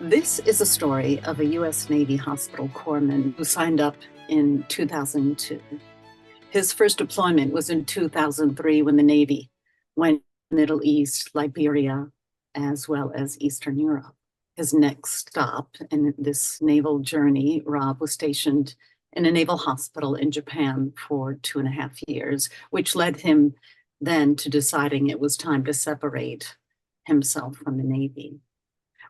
This is a story of a U.S. Navy hospital corpsman who signed up in 2002. His first deployment was in 2003 when the Navy went to the Middle East, Liberia, as well as Eastern Europe. His next stop in this naval journey, Rob was stationed in a naval hospital in Japan for 2.5 years, which led him then to deciding it was time to separate himself from the Navy.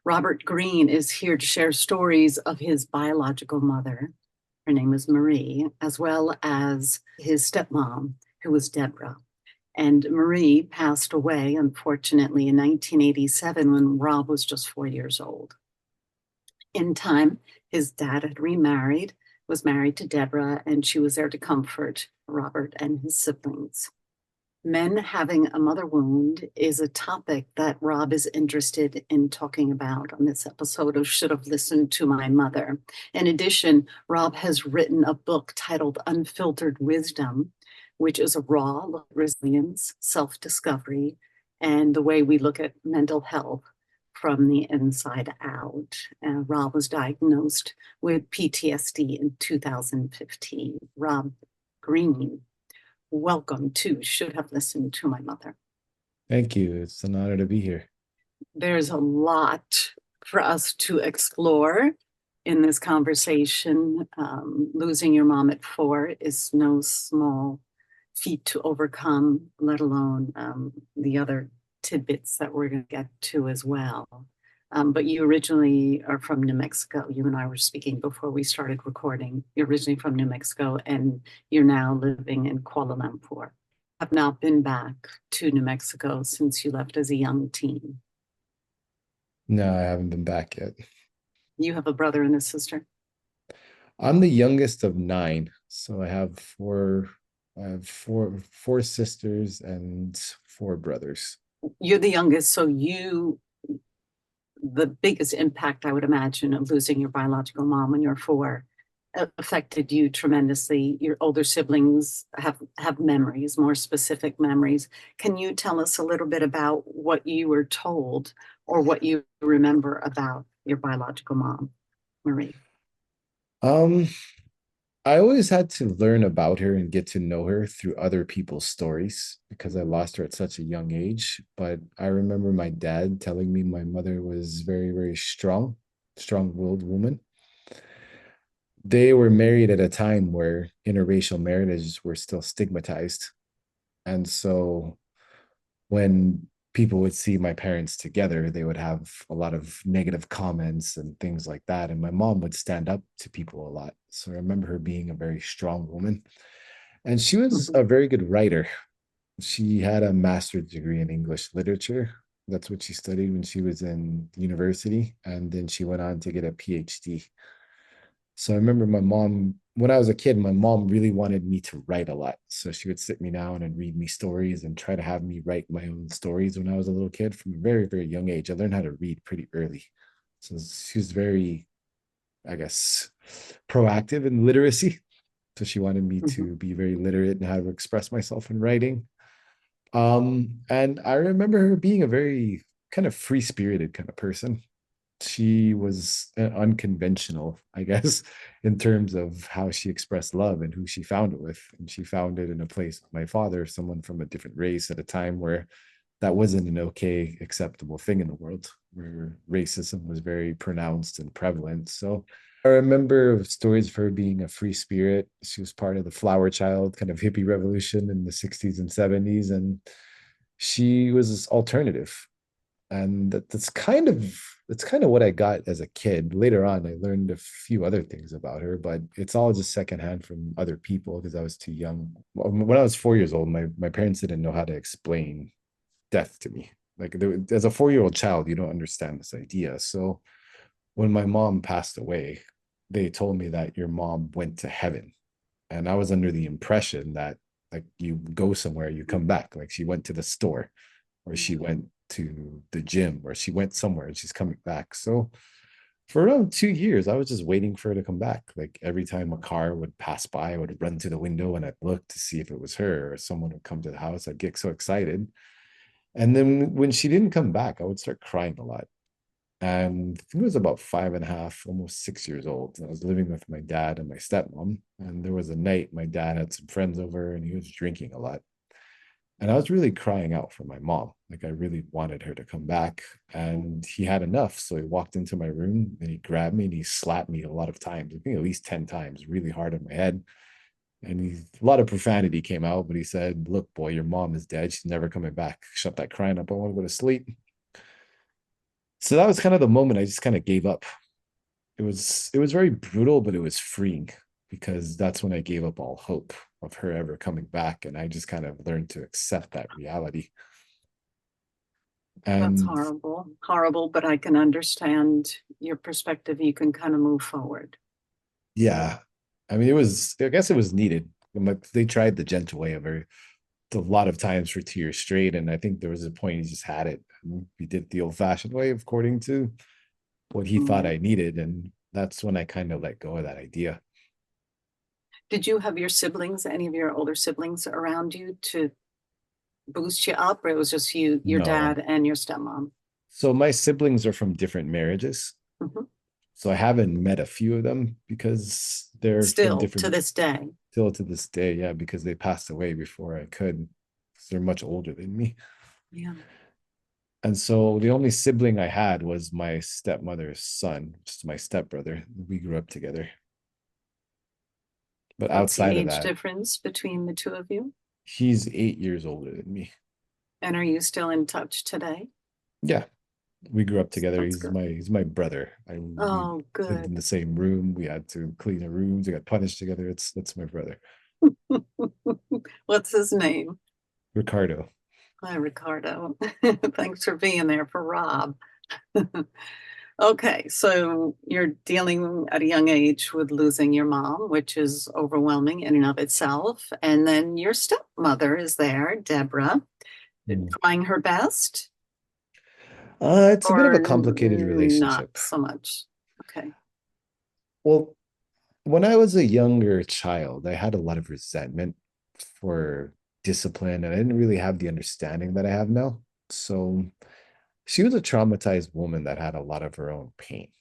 Robert Greene is here to share stories of his biological mother. Her name is Marie, as well as his stepmom, who was Deborah. And Marie passed away, unfortunately, in 1987 when Rob was just 4 years old. In time, his dad had remarried, was married to Deborah, and she was there to comfort Robert and his siblings. Men having a mother wound is a topic that Rob is interested in talking about on this episode of Should Have Listened to My Mother. In addition, Rob has written a book titled Unfiltered Wisdom, which is a raw look at resilience, self-discovery, and the way we look at mental health from the inside out. Rob was diagnosed with PTSD in 2015. Rob Greene, welcome to Should Have Listened to My Mother. Thank you. It's an honor to be here. There's a lot for us to explore in this conversation. Losing your mom at 4 is no small feat to overcome, let alone the other tidbits that we're going to get to as well. But you originally are from New Mexico. You and I were speaking before we started recording. You're originally from New Mexico and you're now living in Kuala Lumpur. I've not been back to New Mexico since you left as a young teen. No, I haven't been back yet. You have a brother and a sister? I'm the youngest of 9, so I have four sisters and 4 brothers. You're the youngest, so the biggest impact, I would imagine, of losing your biological mom when you're 4 affected you tremendously. Your older siblings have memories, more specific memories. Can you tell us a little bit about what you were told or what you remember about your biological mom, Marie? Um, I always had to learn about her and get to know her through other people's stories because I lost her at such a young age. But I remember my dad telling me my mother was very, very strong-willed woman. They were married at a time where interracial marriages were still stigmatized. And so when people would see my parents together, they would have a lot of negative comments and things like that. And my mom would stand up to people a lot. So I remember her being a very strong woman. And she was Mhm. a very good writer. She had a master's degree in English literature. That's what she studied when she was in university. And then she went on to get a PhD. So I remember my mom, when I was a kid, my mom really wanted me to write a lot. So she would sit me down and read me stories and try to have me write my own stories when I was a little kid from a very, very young age. I learned how to read pretty early. So she was very, I guess, proactive in literacy. So she wanted me Mhm. to be very literate and how to express myself in writing. And I remember her being a very kind of free-spirited kind of person. She was unconventional, I guess, in terms of how she expressed love and who she found it with. And she found it in a place with my father, someone from a different race at a time where that wasn't an okay, acceptable thing in the world, where racism was very pronounced and prevalent. So I remember stories of her being a free spirit. She was part of the flower child kind of hippie revolution in the 60s and 70s. And she was alternative, and that's kind of what I got as a kid. Later on, I learned a few other things about her, but it's all just secondhand from other people because I was too young. When I was 4 years old, my parents didn't know how to explain death to me. Like as a 4-year old child, you don't understand this idea. So when my mom passed away, they told me that your mom went to heaven, and I was under the impression that like you go somewhere, you come back. Like she went to the store, or she went to the gym, or she went somewhere and she's coming back. So for around 2 years, I was just waiting for her to come back. Like every time a car would pass by, I would run to the window and I'd look to see if it was her or someone would come to the house. I'd get so excited. And then when she didn't come back, I would start crying a lot. And I think it was about 5.5, almost 6 years old. And I was living with my dad and my stepmom. And there was a night my dad had some friends over and he was drinking a lot. And I was really crying out for my mom. Like I really wanted her to come back. And he had enough. So he walked into my room and he grabbed me and he slapped me a lot of times, I think at least 10 times, really hard on my head. And a lot of profanity came out, but he said, "Look, boy, your mom is dead. She's never coming back. Shut that crying up. I want to go to sleep." So that was kind of the moment I just kind of gave up. It was very brutal, but it was freeing because that's when I gave up all hope of her ever coming back. And I just kind of learned to accept that reality. That's And horrible, horrible, but I can understand your perspective. You can kind of move forward. yeah, I mean, I guess it was needed. They tried the gentle way of her a lot of times for 2 years straight. And I think there was a point he just had it. He did the old fashioned way, according to what he thought Mm. I needed. And that's when I kind of let go of that idea. Did you have your siblings, any of your older siblings around you to boost you up, or it was just you, your No. dad, and your stepmom? So my siblings are from different marriages. Mhm. So I haven't met a few of them because they're from Still to different, this day. till to this day. Yeah, because they passed away before I could. 'Cause they're much older than me. Yeah. And so the only sibling I had was my stepmother's son, just my stepbrother. We grew up together. But What's the outside of age that, difference between the two of you? he's 8 years older than me. And are you still in touch today? Yeah, we grew up together. That's He's good. my brother. We Oh, lived in good. the same room. We had to clean the rooms. We got punished together. That's my brother, What's his name? Ricardo. Hi, Ricardo. Thanks for being there for Rob. Okay, so you're dealing at a young age with losing your mom, which is overwhelming in and of itself. And then your stepmother is there, Deborah, Mm. trying her best, It's a bit of or a complicated not relationship. so much. Okay. Well, when I was a younger child, I had a lot of resentment for discipline, and I didn't really have the understanding that I have now. So she was a traumatized woman that had a lot of her own pain.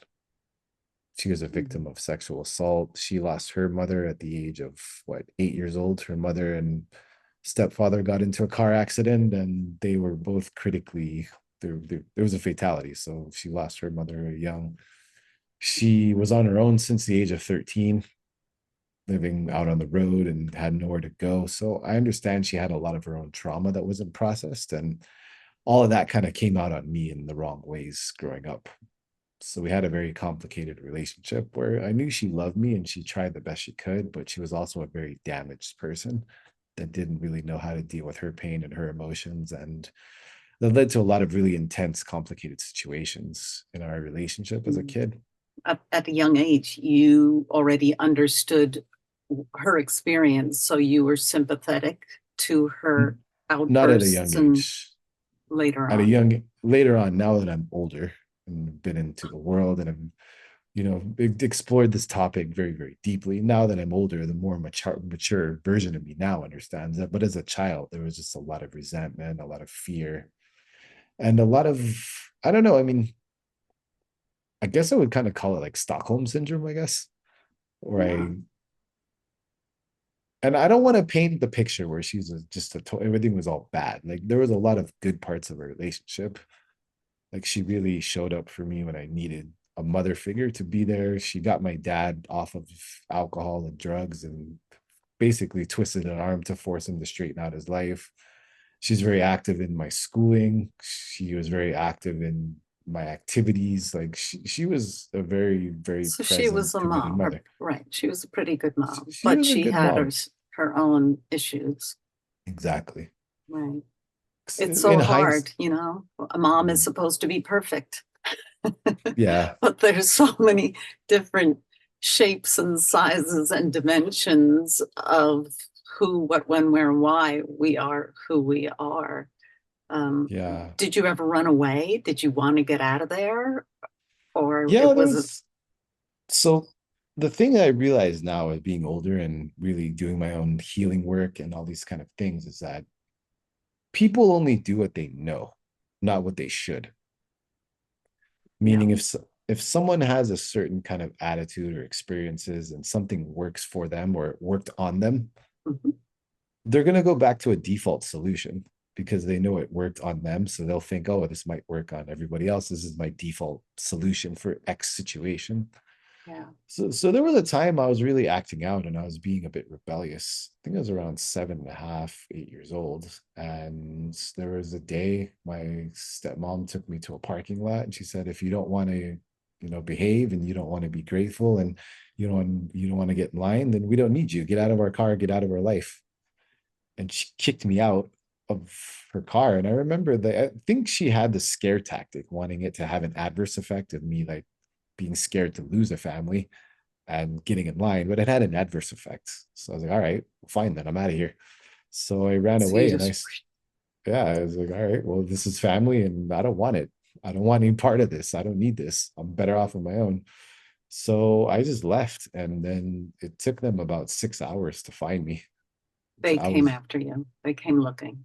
She was a Mhm. victim of sexual assault. She lost her mother at the age of what, 8 years old. Her mother and stepfather got into a car accident, and they were both critically. There was a fatality, so she lost her mother young. She was on her own since the age of 13, living out on the road and had nowhere to go. So I understand she had a lot of her own trauma that wasn't processed, and all of that kind of came out on me in the wrong ways growing up. So we had a very complicated relationship where I knew she loved me and she tried the best she could, but she was also a very damaged person that didn't really know how to deal with her pain and her emotions. And that led to a lot of really intense, complicated situations in our relationship as a Mm. kid. At a young age, you already understood her experience, so you were sympathetic to her Not at a outbursts young and age. later At a on. young Later on, now that I'm older and been into the world and I'm explored this topic very, very deeply. Now that I'm older, the more mature version of me now understands that. But as a child, there was just a lot of resentment, a lot of fear, and a lot of, I don't know. I mean, I guess I would kind of call it like Stockholm syndrome, I guess, where Yeah. and I don't want to paint the picture where she's just everything was all bad. Like there was a lot of good parts of a relationship. Like she really showed up for me when I needed a mother figure to be there. She got my dad off of alcohol and drugs and basically twisted an arm to force him to straighten out his life. She's very active in my schooling. She was very active in my activities. Like she was a very, very So she present, was a committed mom, mother. right? She was a pretty good mom, She but was a she good had mom. her own issues, Exactly. right? It's In so hindsight, hard, you know. A mom is supposed to be perfect, yeah, but there's so many different shapes and sizes and dimensions of who, what, when, where, and why we are who we are. Um, yeah, did you ever run away? Did you want to get out of there, or yeah. it There was a, was so the thing I realize now as being older and really doing my own healing work and all these kind of things is that people only do what they know, not what they should. Yeah. Meaning if someone has a certain kind of attitude or experiences and something works for them or it worked on them, Mhm. they're going to go back to a default solution because they know it worked on them. So they'll think, oh, this might work on everybody else. This is my default solution for X situation. Yeah. So there was a time I was really acting out and I was being a bit rebellious. I think I was around 7.5, 8 years old. And there was a day my stepmom took me to a parking lot and she said, if you don't want to, behave and you don't want to be grateful and you don't want to get in line, then we don't need you. Get out of our car, get out of our life. And she kicked me out of her car. And I remember that I think she had the scare tactic, wanting it to have an adverse effect of me like being scared to lose a family and getting in line, but it had an adverse effect. So I was like, all right, fine, then I'm out of here. So I ran So you away and just, yeah, I was like, all right, well, this is family and I don't want it. I don't want any part of this. I don't need this. I'm better off on my own. So I just left. And then it took them about 6 hours to find me. So they I came was after you. They came looking.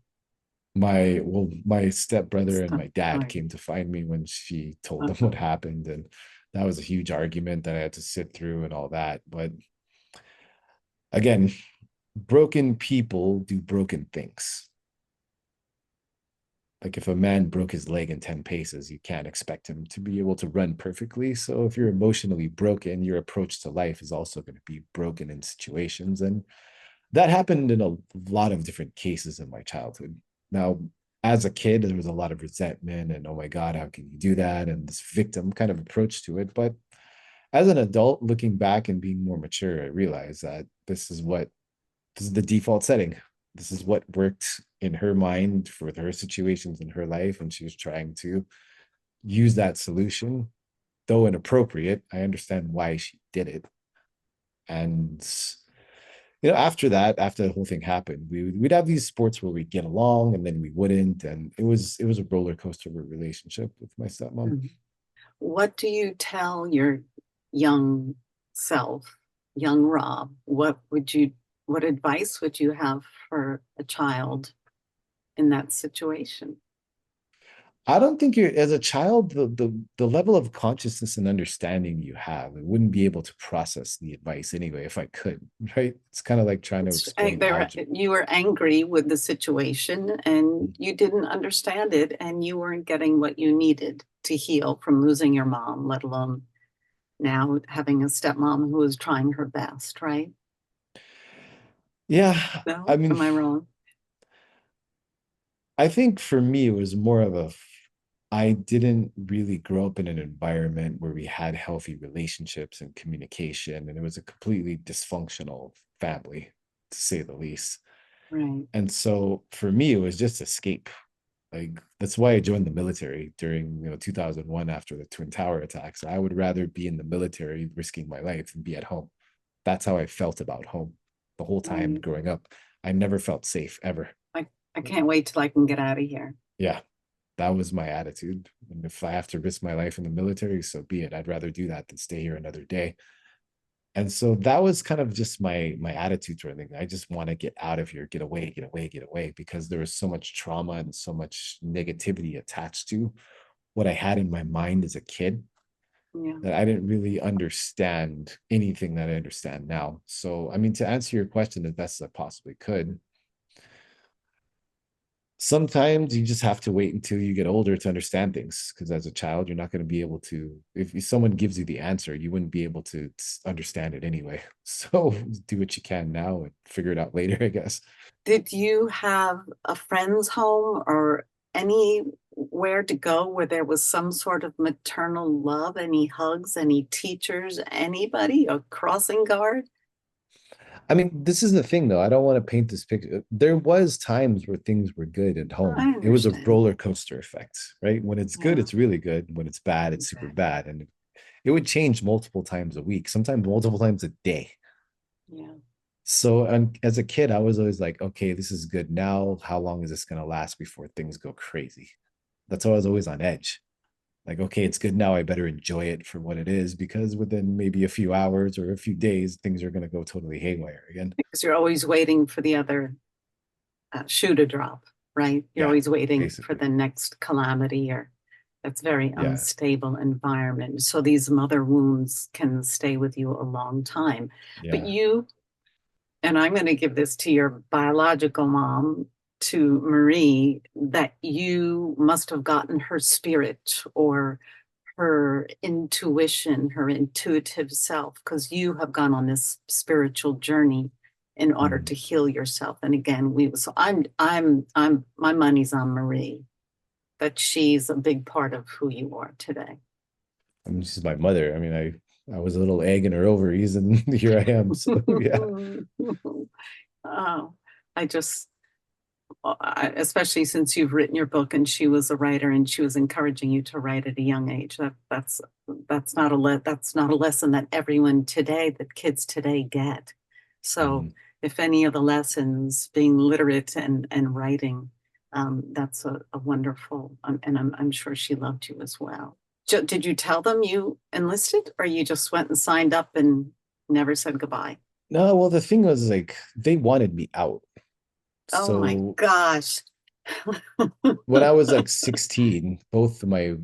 my stepbrother and Stuff. my dad Right. came to find me when she told them Uh-huh. what happened. And that was a huge argument that I had to sit through and all that. But again, broken people do broken things. Like if a man broke his leg in 10 paces, you can't expect him to be able to run perfectly. So if you're emotionally broken, your approach to life is also going to be broken in situations. And that happened in a lot of different cases in my childhood. Now, as a kid, there was a lot of resentment and, oh my God, how can you do that? And this victim kind of approach to it. But as an adult, looking back and being more mature, I realized that this is the default setting. This is what worked in her mind for her situations in her life. And she was trying to use that solution, though inappropriate. I understand why she did it. And after that, after the whole thing happened, we'd have these sports where we'd get along and then we wouldn't. And it was a roller coaster of a relationship with my stepmom. Mhm. What do you tell your young self, young Rob? What advice would you have for a child in that situation? I don't think you're as a child, the level of consciousness and understanding you have, I wouldn't be able to process the advice anyway if I could, right? It's kind of like trying to explain algebra. You were angry with the situation and you didn't understand it and you weren't getting what you needed to heal from losing your mom, let alone now having a stepmom who is trying her best, right? Yeah, I No, mean, am I wrong? I think for me, it was more of I didn't really grow up in an environment where we had healthy relationships and communication, and it was a completely dysfunctional family, to say the least. Right. And so for me, it was just escape. Like that's why I joined the military during 2001 after the Twin Tower attacks. I would rather be in the military risking my life than be at home. That's how I felt about home the whole time Right. growing up. I never felt safe ever. I can't wait till I can get out of here. Yeah, that was my attitude. And if I have to risk my life in the military, so be it. I'd rather do that than stay here another day. And so that was kind of just my attitude toward things. I just want to get out of here, get away, get away, get away, because there was so much trauma and so much negativity attached to what I had in my mind as a kid Yeah. that I didn't really understand anything that I understand now. So, I mean, to answer your question as best as I possibly could, sometimes you just have to wait until you get older to understand things because as a child you're not going to be able to if someone gives you the answer you wouldn't be able to understand it anyway. So do what you can now and figure it out later, I guess. Did you have a friend's home or anywhere to go where there was some sort of maternal love? Any hugs, any teachers, anybody, a crossing guard? I mean, this is the thing though, I don't want to paint this picture. There was times where things were good at I home. It was a understand. roller coaster effect, right? When it's good Yeah, it's really good, when it's bad it's super exactly. bad, and it would change multiple times a week, sometimes multiple times a day. Yeah. So, and as a kid, I was always like, okay, this is good now. How long is this going to last before things go crazy? That's why I was always on edge. Like, okay, it's good now. I better enjoy it for what it is because within maybe a few hours or a few days, things are going to go totally haywire again. Because you're always waiting for the other shoe to drop, right? You're Yeah, always waiting for basically. the next calamity or. That's very Yeah, unstable environment. So these mother wounds can stay with you a long time. But yeah. you, and I'm going to give this to your biological mom, to Marie, that you must have gotten her spirit or her intuition, her intuitive self, because you have gone on this spiritual journey in order to Mm. heal yourself. And again, so my money's on Marie, that she's a big part of who you are today. I mean, she's my mother. I mean, I was a little egg in her ovaries, and here I am. So yeah. Oh, I just, especially since you've written your book and she was a writer and she was encouraging you to write at a young age. That's not a lesson that everyone today, that kids today get. So Mhm. if any of the lessons, being literate and writing, that's a wonderful, and I'm sure she loved you as well. Did you tell them you enlisted, or you just went and signed up and never said goodbye? No, well, the thing was like they wanted me out. Oh my So gosh. when I was like 16, both my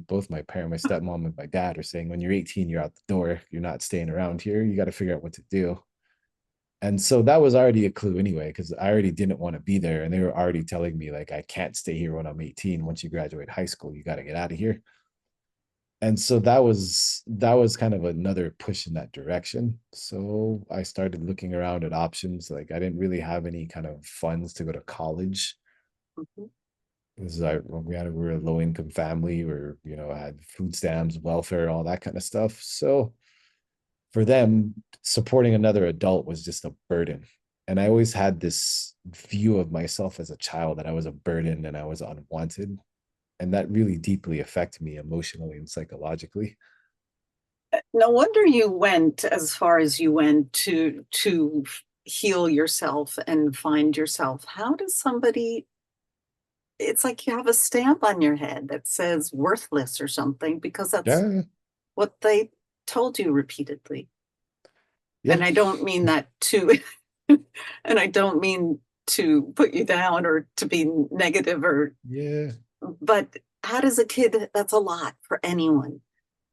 parent, my stepmom and my dad are saying, when you're 18, you're out the door. You're not staying around here. You got to figure out what to do. And so that was already a clue anyway, because I already didn't want to be there. And they were already telling me, like, I can't stay here when I'm 18. Once you graduate high school, you got to get out of here. And so that was kind of another push in that direction. So I started looking around at options. Like I didn't really have any kind of funds to go to college. Mhm. This is we were a low income family, or had food stamps, welfare, all that kind of stuff. So for them, supporting another adult was just a burden. And I always had this view of myself as a child, that I was a burden and I was unwanted. And that really deeply affected me emotionally and psychologically. No wonder you went as far as you went to heal yourself and find yourself. How does somebody, it's like you have a stamp on your head that says worthless or something, because that's Yeah, what they told you repeatedly. yeah, And I don't mean that to, and I don't mean to put you down or to be negative, or, yeah. but how does a kid, that's a lot for anyone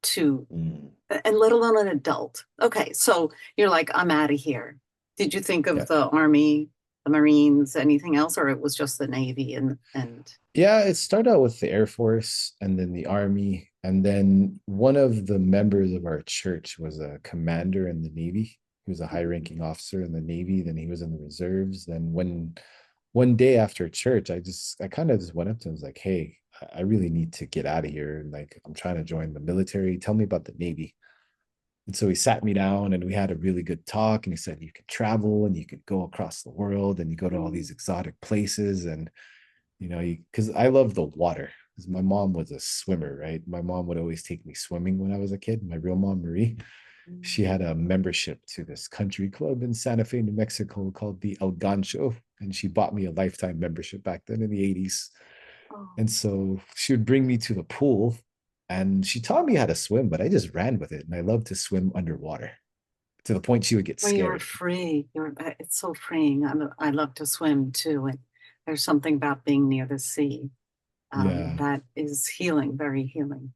to, Mm, and let alone an adult. Okay, so you're like, I'm out of here. Did you think of yeah. the Army, the Marines, anything else, or it was just the Navy and Yeah, it started out with the Air Force and then the Army. And then one of the members of our church was a commander in the Navy. He was a high ranking officer in the Navy. Then he was in the reserves. Then when one day after church, I kind of just went up to him and was like, hey, I really need to get out of here. And like, I'm trying to join the military. Tell me about the Navy. And so he sat me down and we had a really good talk. And he said, you can travel and you could go across the world and you go to all these exotic places. And because I love the water. Because my mom was a swimmer, right? My mom would always take me swimming when I was a kid. My real mom, Marie, she had a membership to this country club in Santa Fe, New Mexico called the El Gancho. And she bought me a lifetime membership back then in the 80s. oh, And so she would bring me to the pool and she taught me how to swim, but I just ran with it. And I love to swim underwater to the point she would get well, you were scared. free. It's so freeing. I love to swim too, and there's something about being near the sea Yeah. that is healing, very healing.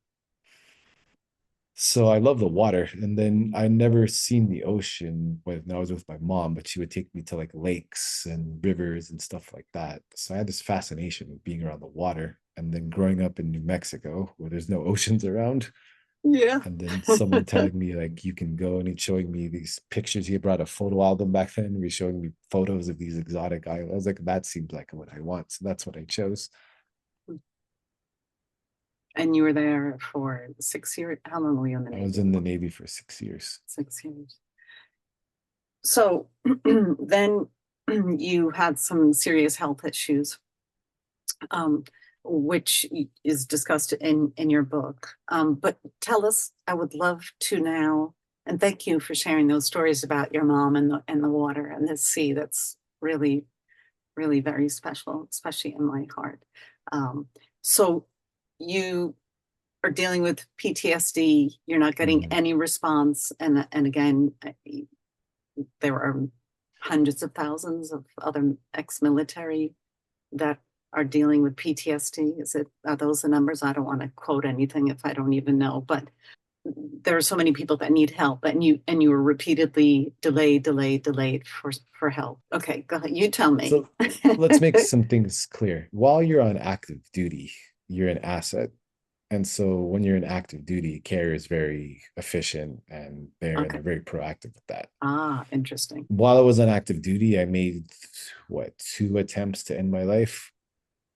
So I love the water. And then I never seen the ocean when I was with my mom, but she would take me to like lakes and rivers and stuff like that. So I had this fascination with being around the water. And then growing up in New Mexico, where there's no oceans around, Yeah. and then someone telling me like you can go, and he's showing me these pictures. He brought a photo album back then. He was showing me photos of these exotic islands. I was like, that seems like what I want. So that's what I chose. And you were there for 6 years. How long were you in the I was Navy in the for? Navy for 6 years. 6 years. So then you had some serious health issues, um, which is discussed in your book. But tell us, I would love to now, and thank you for sharing those stories about your mom and the water and the sea. That's really, really very special, especially in my heart. Um, so you are dealing with PTSD. You're not getting Mhm. any response, and again, there are hundreds of thousands of other ex-military that are dealing with PTSD? Are those the numbers? I don't want to quote anything if I don't even know, but there are so many people that need help, and you were repeatedly delayed for help. Okay, go ahead. You tell me. So let's make some things clear. While you're on active duty, you're an asset. And so when you're in active duty, care is very efficient and they're Okay. very proactive with that. Ah, interesting. While I was on active duty, I made what, two attempts to end my life.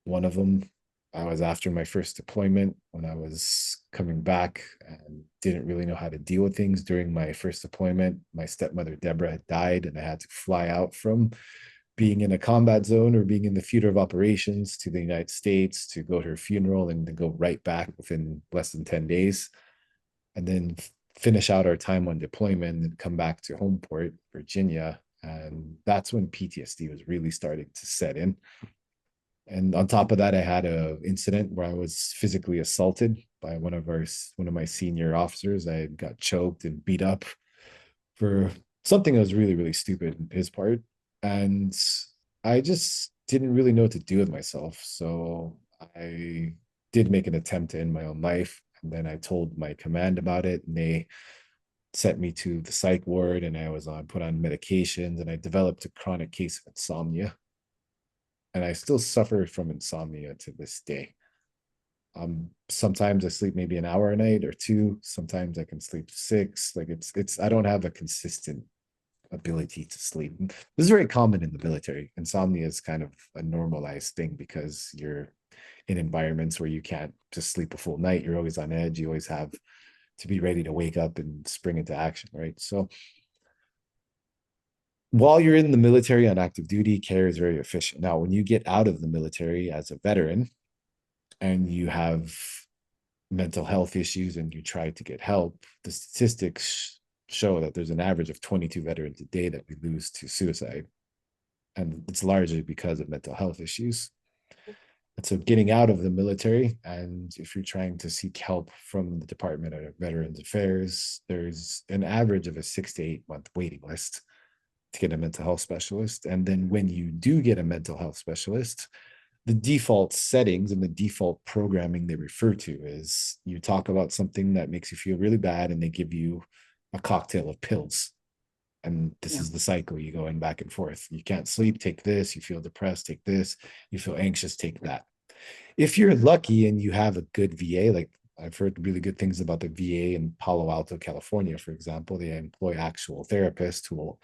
One of them, I was after my first deployment when I was coming back and didn't really know how to deal with things during my first deployment. My stepmother, Deborah, had died, and I had to fly out from being in a combat zone or being in the theater of operations to the United States to go to her funeral and then go right back within less than 10 days. And then finish out our time on deployment and come back to Homeport, Virginia. And that's when PTSD was really starting to set in. And on top of that, I had an incident where I was physically assaulted by one of my senior officers. I got choked and beat up for something that was really, really stupid on his part. And I just didn't really know what to do with myself. So I did make an attempt to end my own life. And then I told my command about it, and they sent me to the psych ward, and I was put on medications, and I developed a chronic case of insomnia. And I still suffer from insomnia to this day. Sometimes I sleep maybe an hour a night or two. Sometimes I can sleep six. Like it's I don't have a consistent ability to sleep. This is very common in the military. Insomnia is kind of a normalized thing because you're in environments where you can't just sleep a full night. You're always on edge. You always have to be ready to wake up and spring into action, right? So while you're in the military on active duty, care is very efficient. Now, when you get out of the military as a veteran and you have mental health issues and you try to get help, the statistics show that there's an average of 22 veterans a day that we lose to suicide. And it's largely because of mental health issues. And so getting out of the military, and if you're trying to seek help from the Department of Veterans Affairs, there's an average of a 6 to 8 month waiting list to get a mental health specialist. And then when you do get a mental health specialist, the default settings and the default programming they refer to is you talk about something that makes you feel really bad, and they give you a cocktail of pills. And this is the cycle. You go in back and forth. You can't sleep, take this. You feel depressed, take this. You feel anxious, take that. If you're lucky and you have a good VA, like I've heard really good things about the VA in Palo Alto, California, for example, they employ actual therapists who will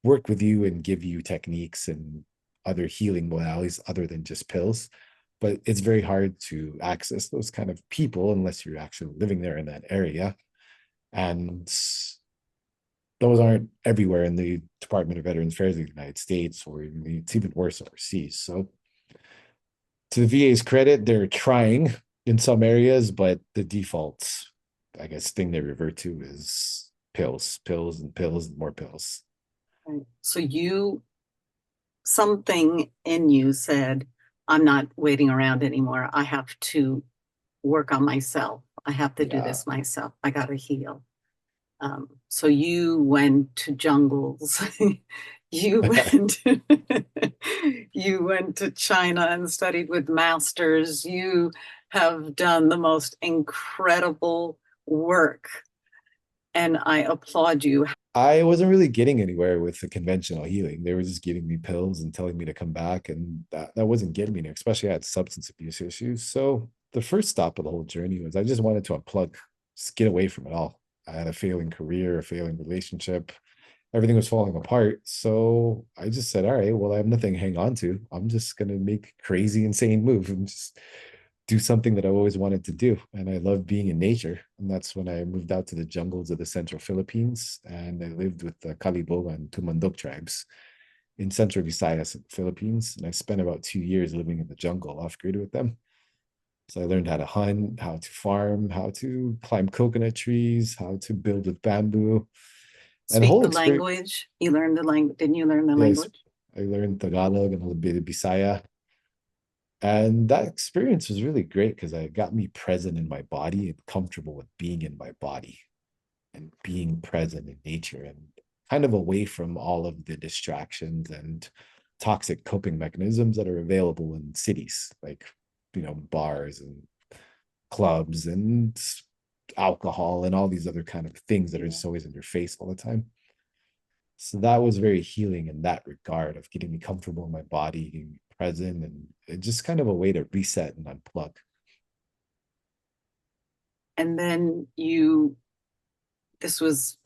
work with you and give you techniques and other healing modalities other than just pills. But it's very hard to access those kind of people unless you're actually living there in that area. And those aren't everywhere in the Department of Veterans Affairs of the United States, or even, it's even worse overseas. So to the VA's credit, they're trying in some areas, but the default, I guess, thing they revert to is pills, pills, and pills, and more pills. Right. So something in you said, I'm not waiting around anymore. I have to work on myself. I have to do this myself. I got to heal. So you went to jungles. you went you went to China and studied with masters. You have done the most incredible work, and I applaud you. I wasn't really getting anywhere with the conventional healing. They were just giving me pills and telling me to come back, and that wasn't getting me there, especially I had substance abuse issues. So the first stop of the whole journey was I just wanted to unplug, just get away from it all. I had a failing career, a failing relationship. Everything was falling apart. So I just said, all right, well, I have nothing to hang on to. I'm just going to make a crazy, insane move and just do something that I always wanted to do. And I love being in nature. And that's when I moved out to the jungles of the central Philippines. And I lived with the Kalibo and Tumandok tribes in central Visayas in the Philippines. And I spent about 2 years living in the jungle off grid with them. So I learned how to hunt, how to farm, how to climb coconut trees, how to build with bamboo. And the Speak whole the experience. language. You learned the language. Didn't you learn the Yes, language? I learned Tagalog and a little bit of Bisaya. And that experience was really great because it got me present in my body and comfortable with being in my body and being present in nature and kind of away from all of the distractions and toxic coping mechanisms that are available in cities, like, bars and clubs and alcohol and all these other kind of things that are Yeah. just always in your face all the time. So that was very healing in that regard of getting me comfortable in my body, getting me present, and it just kind of a way to reset and unplug. And then this was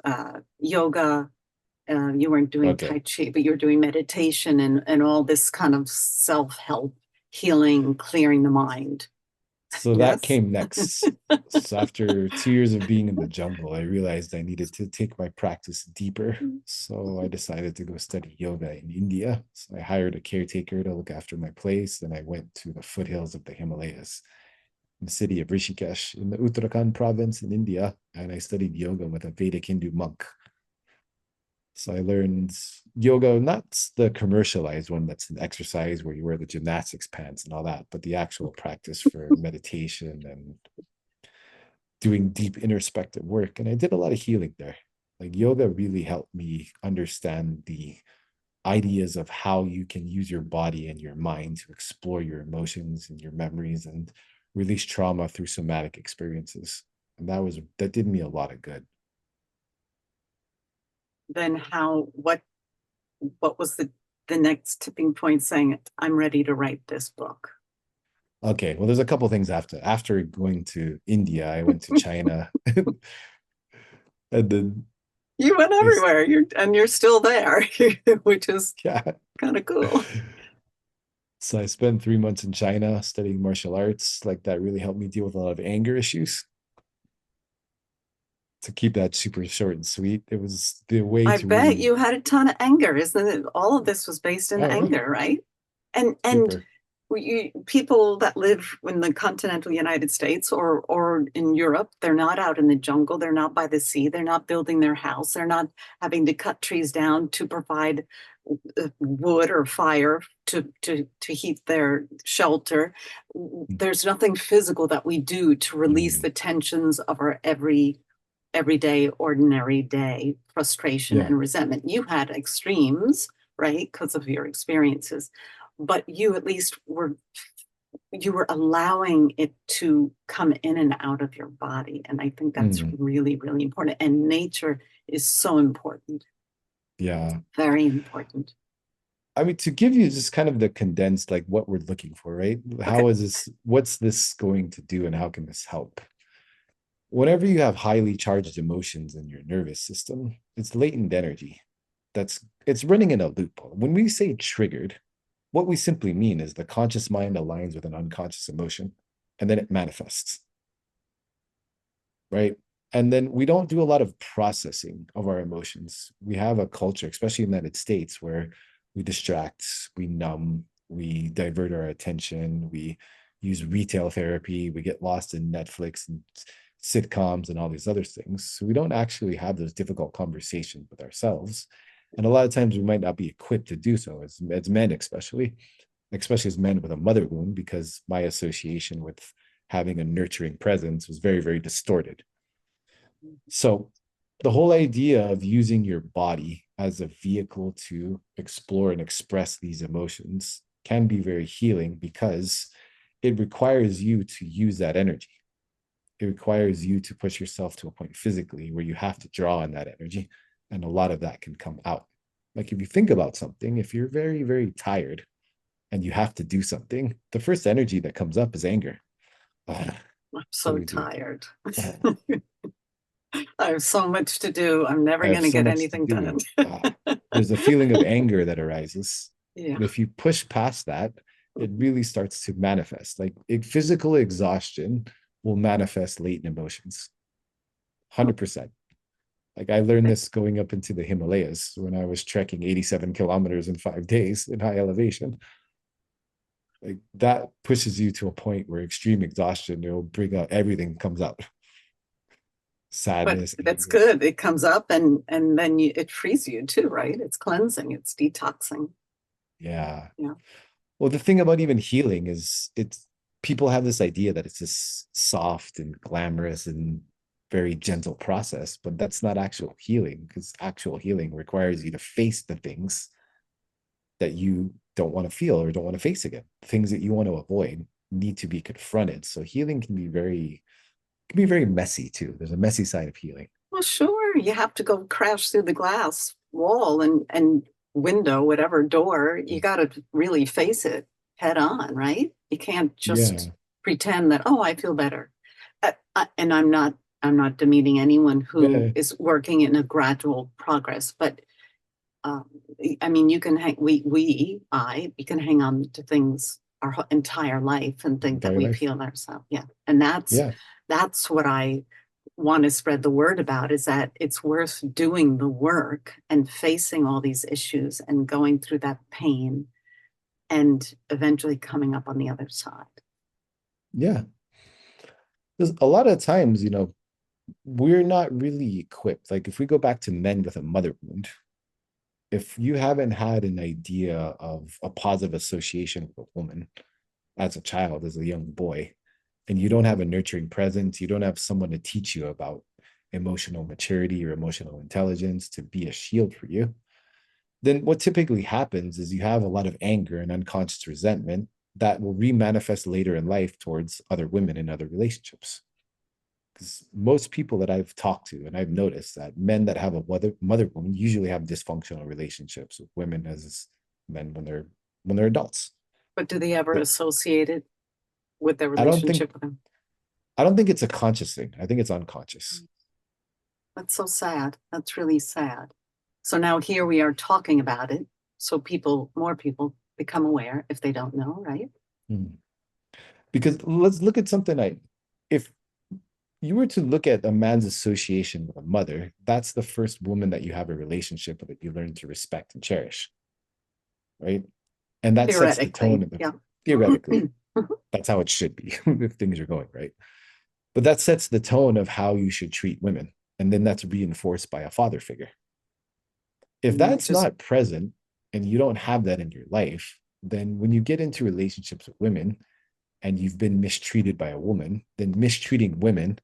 yoga. You weren't doing Okay. Tai Chi, but you were doing meditation and all this kind of self-help, healing, clearing the mind. So that Yes. came next. So after 2 years of being in the jungle, I realized I needed to take my practice deeper. So I decided to go study yoga in India. So I hired a caretaker to look after my place. And I went to the foothills of the Himalayas in the city of Rishikesh in the Uttarakhand province in India. And I studied yoga with a Vedic Hindu monk. So I learned yoga, not the commercialized one that's an exercise where you wear the gymnastics pants and all that, but the actual practice for meditation and doing deep introspective work. And I did a lot of healing there. Like yoga really helped me understand the ideas of how you can use your body and your mind to explore your emotions and your memories and release trauma through somatic experiences. And that did me a lot of good. Then what was the next tipping point saying, I'm ready to write this book? Okay, well, there's a couple things after going to India, I went to China, and then You went I everywhere. You're still there, which is yeah. kind of cool. So I spent 3 months in China studying martial arts. Like that really helped me deal with a lot of anger issues. To keep that super short and sweet, it was the way I to bet really. you had a ton of anger. Isn't it? All of this was based in Oh yeah, anger, right? And super. people that live in the continental United States or in Europe, they're not out in the jungle, they're not by the sea, they're not building their house, they're not having to cut trees down to provide wood or fire to heat their shelter. There's nothing physical that we do to release Mm, the tensions of our everyday, ordinary day frustration yeah. and resentment. You had extremes, right, because of your experiences, but you at least were allowing it to come in and out of your body. And I think that's Mm, really, really important. And nature is so important, yeah. very important. I mean, to give you just kind of the condensed, like what we're looking for, right? Okay. How is this? What's this going to do, and how can this help? Whenever you have highly charged emotions in your nervous system, it's latent energy. It's running in a loop. When we say triggered, what we simply mean is the conscious mind aligns with an unconscious emotion, and then it manifests, right? And then we don't do a lot of processing of our emotions. We have a culture, especially in the United States, where we distract, we numb, we divert our attention, we use retail therapy, we get lost in Netflix and sitcoms and all these other things. So we don't actually have those difficult conversations with ourselves. And a lot of times we might not be equipped to do so as men, especially as men with a mother wound, because my association with having a nurturing presence was very, very distorted. So the whole idea of using your body as a vehicle to explore and express these emotions can be very healing because it requires you to use that energy. It requires you to push yourself to a point physically where you have to draw on that energy. And a lot of that can come out. Like if you think about something, if you're very, very tired and you have to do something, the first energy that comes up is anger. I'm What do so we do? tired. I have so much to do. I'm I never have going to so get much to anything do. done. There's a feeling of anger that arises. Yeah. And if you push past that, it really starts to manifest. Like physical exhaustion will manifest latent emotions. 100%. Like I learned this going up into the Himalayas when I was trekking 87 kilometers in 5 days in high elevation. Like that pushes you to a point where extreme exhaustion, will bring out everything comes out. But Sadness, that's anger. good. It comes up and then it frees you too, right? It's cleansing, it's detoxing. Yeah. Yeah. Well, the thing about even healing is it's people have this idea that it's this soft and glamorous and very gentle process, but that's not actual healing because actual healing requires you to face the things that you don't want to feel or don't want to face again. Things that you want to avoid need to be confronted. So healing can be very messy too. There's a messy side of healing. Well, sure, you have to go crash through the glass wall and window, whatever door. You got to really face it head on, right? You can't just Yeah. pretend that, oh, I feel better. And I'm not demeaning anyone who Yeah. is working in a gradual progress, but um, I mean, you can hang, you can hang on to things our entire life and think that Entire we life. feel ourselves. Yeah. And Yeah. that's what I want to spread the word about, is that it's worth doing the work and facing all these issues and going through that pain and eventually coming up on the other side. Yeah. Because a lot of times, we're not really equipped. Like if we go back to men with a mother wound, if you haven't had an idea of a positive association with a woman as a child, as a young boy, and you don't have a nurturing presence, you don't have someone to teach you about emotional maturity or emotional intelligence to be a shield for you, then what typically happens is you have a lot of anger and unconscious resentment that will re-manifest later in life towards other women in other relationships. Because most people that I've talked to, and I've noticed that men that have a mother woman usually have dysfunctional relationships with women as men when they're adults. But do they ever But associate it with their I don't think relationship with them? I don't think it's a conscious thing. I think it's unconscious. That's so sad. That's really sad. So now here we are talking about it. So more people become aware if they don't know, right? Hmm. Because let's look at something like, if you were to look at a man's association with a mother, that's the first woman that you have a relationship with that you learn to respect and cherish, right? And that sets the tone Theoretically, of the, yeah. theoretically, that's how it should be if things are going right. But that sets the tone of how you should treat women. And then that's reinforced by a father figure. If Which that's is not present and you don't have that in your life, then when you get into relationships with women and you've been mistreated by a woman, then mistreating women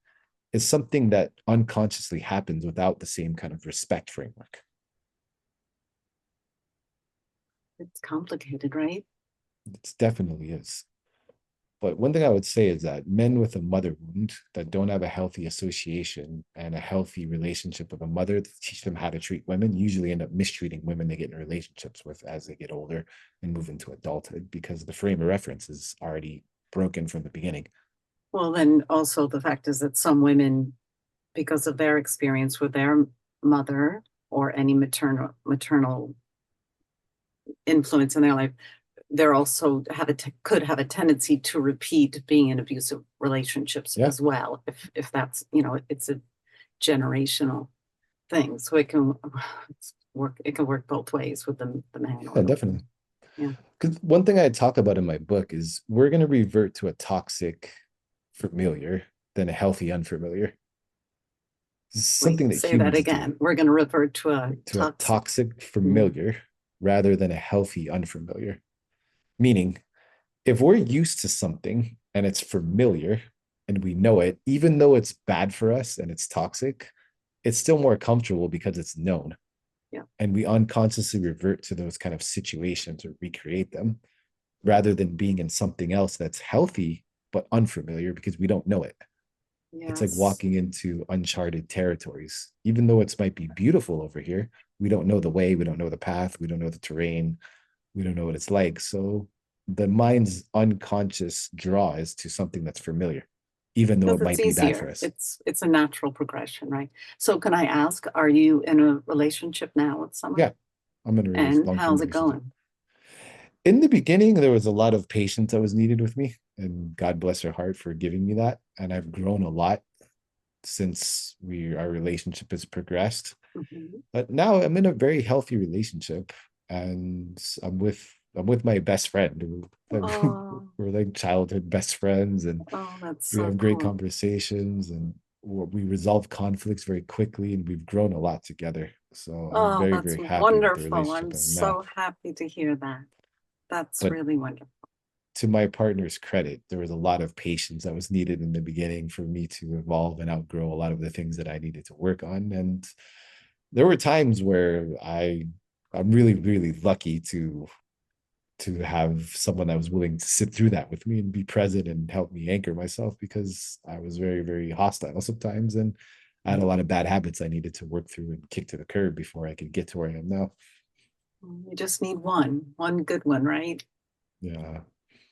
is something that unconsciously happens without the same kind of respect framework. it's complicated, right? It definitely is. But one thing I would say is that men with a mother wound that don't have a healthy association and a healthy relationship with a mother to teach them how to treat women usually end up mistreating women they get in relationships with as they get older and move into adulthood because the frame of reference is already broken from the beginning. Well, then also the fact is that some women, because of their experience with their mother or any maternal influence in their life, they're also could have a tendency to repeat being in abusive relationships Yeah, as well, if that's, it's a generational thing. So it can work both ways with the man or yeah, the definitely. woman. Yeah. Because one thing I talk about in my book is we're going to revert to a toxic familiar than a healthy unfamiliar. This is Wait, something that say that humans do, again. We're going to revert to a to a toxic. toxic Mm, familiar rather than a healthy unfamiliar. Meaning, if we're used to something and it's familiar and we know it, even though it's bad for us and it's toxic, it's still more comfortable because it's known. yeah. And we unconsciously revert to those kind of situations or recreate them rather than being in something else that's healthy but unfamiliar because we don't know it. It's like Yes. walking into uncharted territories. Even though it might be beautiful over here, we don't know the way, we don't know the path, we don't know the terrain, we don't know what it's like. So the mind's unconscious draw is to something that's familiar, even though Because it it's might be bad for easier. us. It's a natural progression, right? So can I ask, are you in a relationship now with someone? Yeah, I'm in a And long-term how's it relationship. going? In the beginning, there was a lot of patience that was needed with me, and God bless her heart for giving me that. And I've grown a lot since our relationship has progressed. Mhm. But now I'm in a very healthy relationship, and I'm with my best friend. Oh, We're like childhood best friends, and oh, that's we so have great cool. conversations, and we resolve conflicts very quickly, and we've grown a lot together. So I'm Oh, very, that's very happy with the wonderful. I'm relationship I'm in now. so happy to hear that. That's But really wonderful. to my partner's credit, there was a lot of patience that was needed in the beginning for me to evolve and outgrow a lot of the things that I needed to work on. And there were times where I'm really, really lucky to to have someone that was willing to sit through that with me and be present and help me anchor myself, because I was very, very hostile sometimes, and I had a lot of bad habits I needed to work through and kick to the curb before I could get to where I am now. You just need one good one, right? Yeah.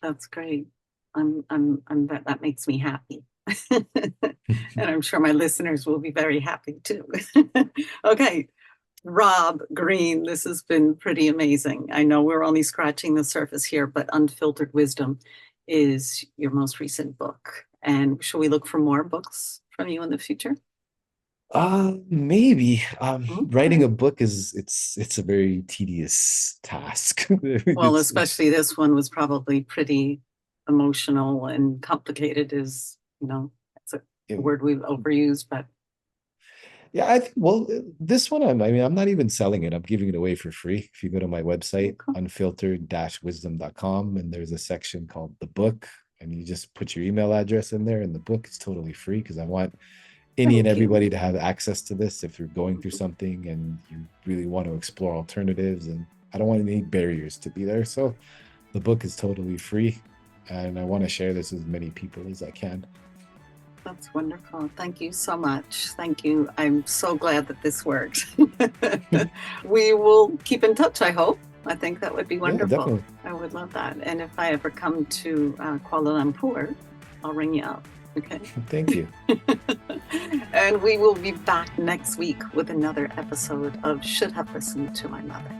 That's great. That makes me happy. And I'm sure my listeners will be very happy too. Okay, Rob Greene, this has been pretty amazing. I know we're only scratching the surface here, but Unfiltered Wisdom is your most recent book. And should we look for more books from you in the future? Maybe. Writing Okay. a book is it's a very tedious task. Well, It's especially this one was probably pretty emotional and complicated, is, it's a it, word we've overused, but yeah, I think, well, this one, I mean, I'm not even selling it. I'm giving it away for free. If you go to my website, okay. unfiltered-wisdom.com, and there's a section called the book, and you just put your email address in there, and the book is totally free, because I want any and Thank you. everybody to have access to this if you're going through something and you really want to explore alternatives. And I don't want any barriers to be there. So the book is totally free, and I want to share this with as many people as I can. That's wonderful. Thank you so much. Thank you. I'm so glad that this worked. We will keep in touch, I hope. I think that would be Yeah, wonderful. definitely. I would love that. And if I ever come to Kuala Lumpur, I'll ring you up. Okay. Thank you. And we will be back next week with another episode of Should Have Listened to My Mother.